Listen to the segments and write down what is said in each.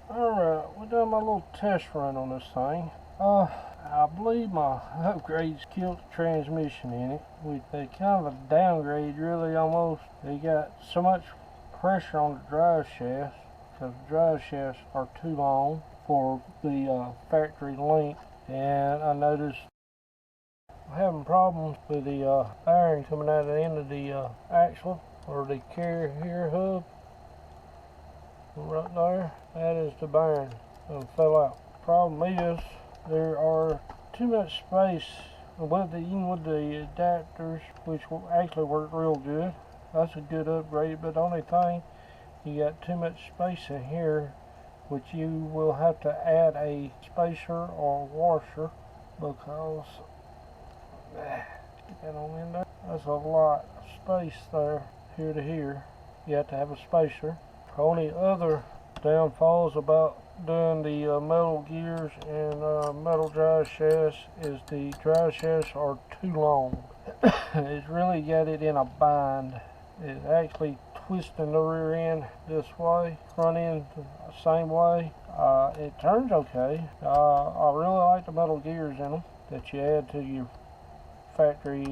Alright, we done my little test run on this thing. I believe my upgrades killed the transmission in it. They kind of a downgrade, really, almost. They got so much pressure on the drive shafts, because the drive shafts are too long for the factory length. And I noticed I'm having problems with the bearing coming out of the end of the axle, or the carrier hub. Right there, that is the bearing that fell out. Problem is, there are too much space even with the adapters, which will actually work real good. That's a good upgrade, but the only thing, you got too much space in here, which you will have to add a spacer or washer, because get that on in there. That's a lot of space there, here to here. You have to have a spacer. The only other downfalls about doing the metal gears and metal drive shafts is the drive shafts are too long. It's really got it in a bind. It's actually twisting the rear end this way, front end the same way. It turns okay. I really like the metal gears in them that you add to your factory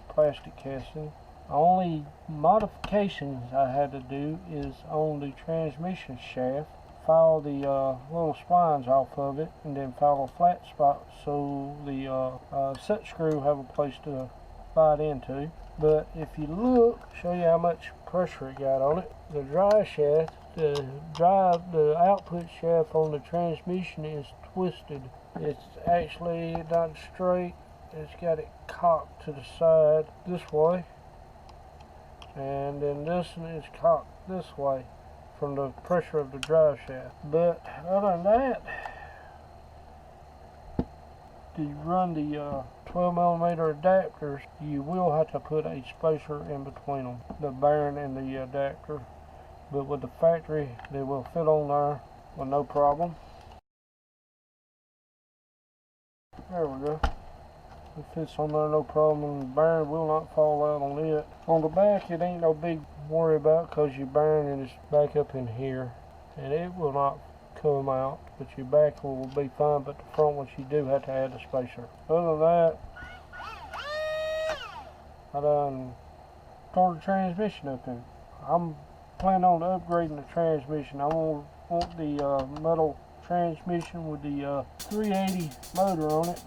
plastic casting. The only modifications I had to do is on the transmission shaft. File the little splines off of it, and then file a flat spot so the set screw have a place to bite into. But if you look, show you how much pressure it got on it. The drive shaft, the output shaft on the transmission is twisted. It's actually not straight. It's got it cocked to the side this way, and then this one is cocked this way from the pressure of the drive shaft. But other than that, to run the 12mm adapters, you will have to put a spacer in between them, the bearing and the adapter. But with the factory, they will fit on there with no problem. There we go. It fits on there no problem. The bearing will not fall out on it. On the back, it ain't no big worry about, because your bearing is back up in here and it will not come out, but your back will be fine, but the front ones you do have to add a spacer. Other than that, I done tore the transmission up in. I'm planning on upgrading the transmission. I'm gonna want the metal transmission with the 380 motor on it.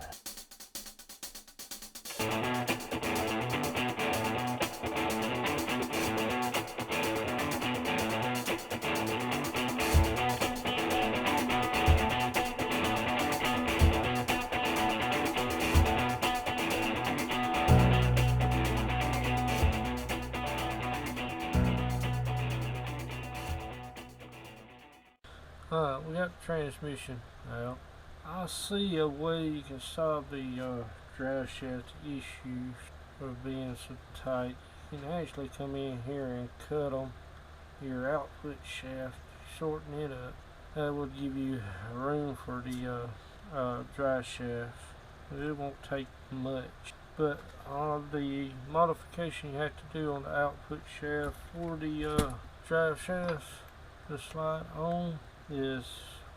Alright, we got the transmission out. I see a way you can solve the drive shaft issues of being so tight. You can actually come in here and cut them, your output shaft, shorten it up. That will give you room for the drive shaft. It won't take much. But the modification you have to do on the output shaft for the drive shafts to slide on is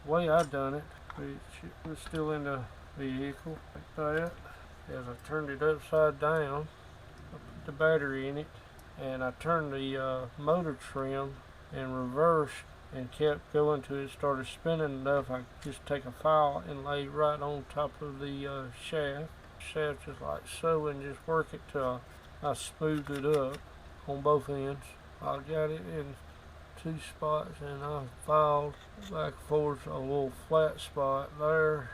the way I done it, which was still in the vehicle like that. As I turned it upside down, I put the battery in it, and I turned the motor trim in reverse and kept going till it started spinning enough I could just take a file and lay right on top of the shaft. shaft just like so and just work it till I smooth it up on both ends. I got it in 2 spots and I filed back and forth a little flat spot there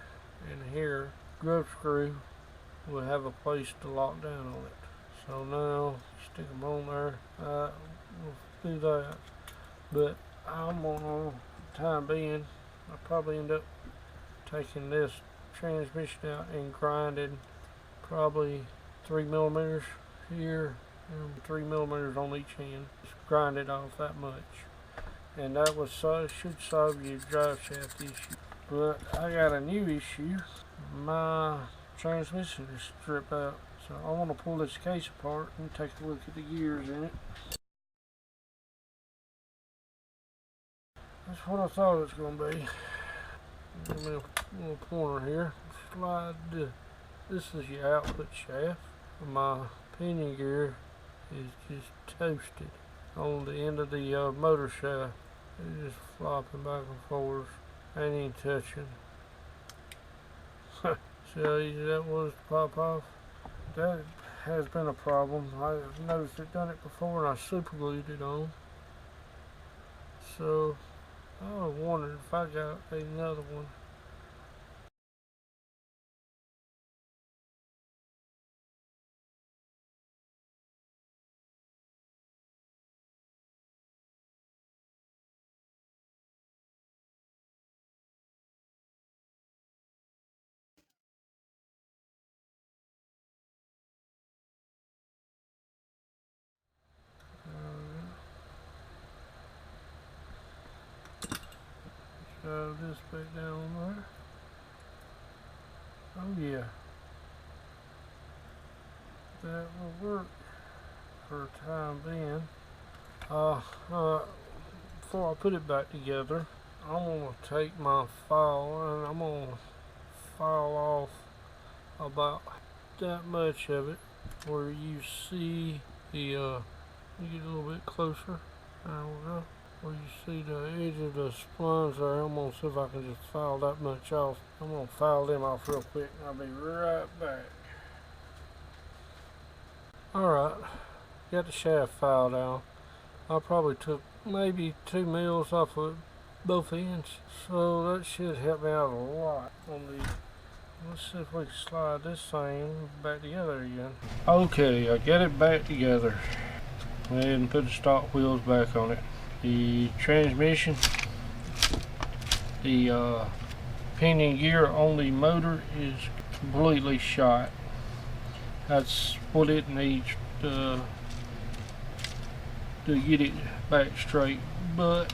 and here. Grub screw will have a place to lock down on it. So now stick them on there. We'll do that. But I'm gonna, time being, I'll probably end up taking this transmission out and grinding probably 3mm here and 3mm on each end. Just grind it off that much. And that was should solve your drive shaft issue. But I got a new issue. My transmission is stripped out. So I want to pull this case apart and take a look at the gears in it. That's what I thought it was going to be. Give me a little pointer here. Slide this is your output shaft. My pinion gear is just toasted on the end of the motor shaft. It's just flopping back and forth. Ain't even touching. See how easy that was to pop off? That has been a problem. I've noticed it done it before and I super glued it on. So I was wondering if I got another one. Shove this back down there. Oh yeah. That will work for the time being. Before I put it back together, I'm going to take my file and I'm going to file off about that much of it where you see the, you get a little bit closer, there we go, where you see the edge of the splines there. I'm going to see if I can just file that much off. I'm going to file them off real quick and I'll be right back. Alright, got the shaft filed out. I probably took maybe 2 mils off of both ends, so that should help me out a lot on the. Let's see if we can slide this thing back together again. Okay, I got it back together. Go ahead and put the stock wheels back on it. The transmission, the pinion gear on the motor is completely shot. That's what it needs to get it back straight. But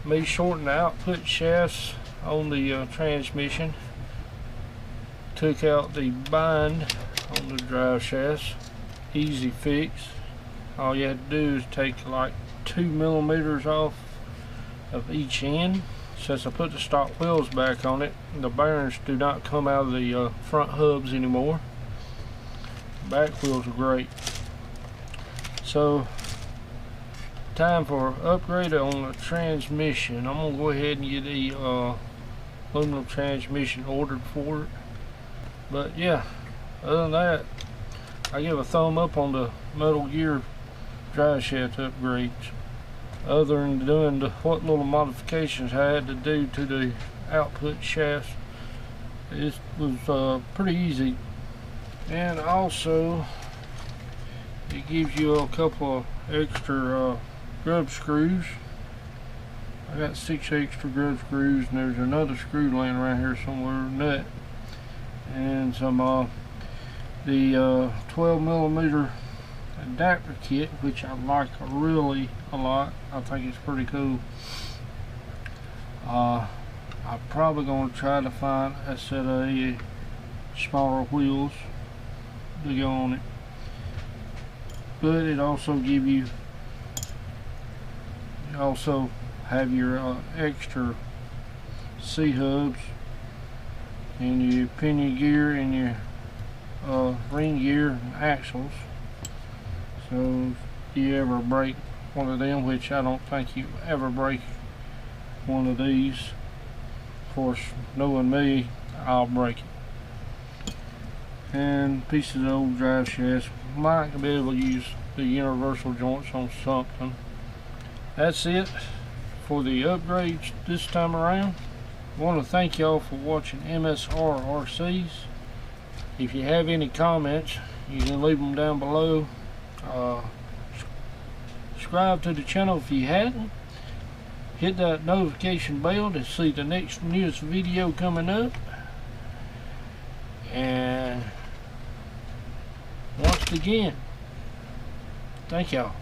me shorting the output shafts on the transmission took out the bind on the drive shafts. Easy fix. All you had to do is take like 2mm off of each end. Since I put the stock wheels back on it, the bearings do not come out of the front hubs anymore. Back wheels are great. So time for upgrade on the transmission. I'm gonna go ahead and get the aluminum transmission ordered for it. But yeah, other than that, I give a thumb up on the metal gear drive shaft upgrades. Other than doing what little modifications I had to do to the output shafts, it was pretty easy. And also it gives you a couple of extra grub screws. I got 6 extra grub screws, and there's another screw laying around here somewhere, nut, and some the 12mm adapter kit, which I like really a lot. I think it's pretty cool. I'm probably going to try to find a set of smaller wheels to go on it, but it also give you also have your extra C-hubs and your pinion gear and your ring gear and axles. So if you ever break one of them, which I don't think you ever break one of these, of course knowing me, I'll break it. and pieces of old drive shafts. Might be able to use the universal joints on something. That's it for the upgrades this time around. I want to thank y'all for watching MSR RCs. If you have any comments, you can leave them down below. Subscribe to the channel if you hadn't. Hit that notification bell to see the next newest video coming up. And once again, thank y'all.